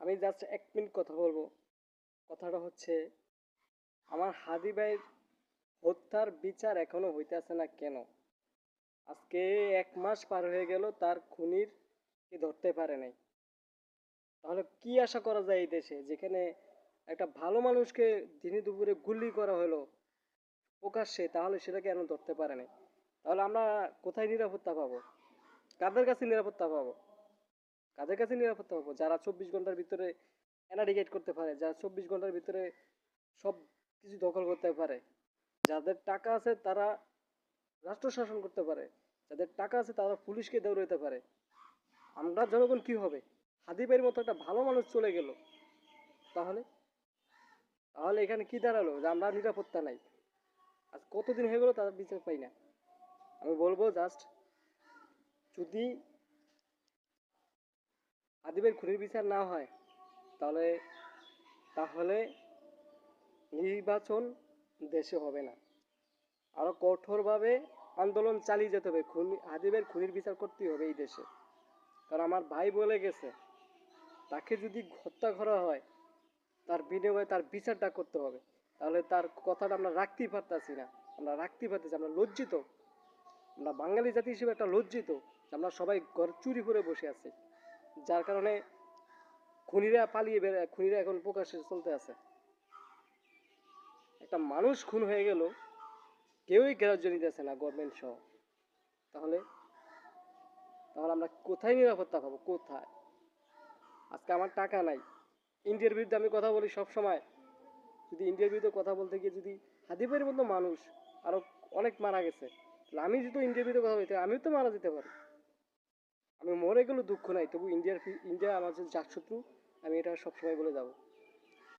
আমি just 1 minute কথা বলবো। কথাটা হচ্ছে, আমার হাদি ভাইয়ের হত্যার বিচার এখনো হইতেছে না কেন? আজকে 1 মাস পার হয়ে গেল, তার খুনির কে ধরতে পারে নাই। তাহলে কি আশা করা যায় এই দেশে, যেখানে একটা ভালো মানুষকে দিনে দুপুরে গুলি করা হলো প্রকাশ্যে, তাহলে সেটা কেন ধরতে পারে নাই? তাহলে আমরা কোথায় নিরাপত্তা পাবো? কাদের কাছে নিরাপত্তা পাবো? কাদের কাছে নিরাপত্তা পাবো? যারা 24 ঘন্টার ভিতরে এনাডিকেট করতে পারে, যারা 24 ঘন্টার ভিতরে সব কিছু দখল করতে পারে, যাদের টাকা আছে তারা রাষ্ট্র শাসন করতে পারে, যাদের টাকা আছে তারা পুলিশকে দৌড়াইতে পারে। আমরা জনগণ কি হবে? হাদিবের মতো একটা ভালো মানুষ চলে গেল, তাহলে তাহলে এখানে কি দাঁড়ালো? যে আমরা নিরাপত্তা নাই। আজ কতদিন হয়ে গেল তার বিচার পাই না। আমি বলবো জাস্ট, যদি হাদিবের খুনির বিচার না হয়, তাহলে তাহলে নির্বাচন দেশে হবে না। আরো কঠোরভাবে আন্দোলন চালিয়ে যেতে হবে। হাদিবের খুনির বিচার করতেই হবে এই দেশে। কারণ আমার ভাই বলে গেছে, তাকে যদি হত্যা করা হয়, তার বিনিময়ে তার বিচারটা করতে হবে। তাহলে তার কথাটা আমরা রাখতেই পারতাছি না। আমরা রাখতেই পারতেছি, আমরা লজ্জিত। আমরা বাঙালি জাতি হিসেবে একটা লজ্জিত। আমরা সবাই ঘর চুরি করে বসে আছি, যার কারণে খুনিরা পালিয়ে বেড়ায়, খুনিরা এখন প্রকাশ্যে চলতে আছে। একটা মানুষ খুন হয়ে গেল, কেউই গ্রাহ্য নিতেছে না, গভর্নমেন্ট সহ। তাহলে তাহলে আমরা কোথায় নিরাপত্তা পাবো? কোথায়? আজকে আমার টাকা নাই, ইন্ডিয়ার বিরুদ্ধে আমি কথা বলি সব সময়। যদি ইন্ডিয়ার বিরুদ্ধে কথা বলতে গিয়ে যদি হাদিফের মতো মানুষ আরো অনেক মারা গেছে, তাহলে আমি যদি ইন্ডিয়ার বিরুদ্ধে কথা বলতে, আমিও তো মারা যেতে পারি। আমি মরে গেলেও দুঃখ নাই, তবু ইন্ডিয়া আমার যে জাতশত্রু, আমি এটা সবসময় বলে যাবো।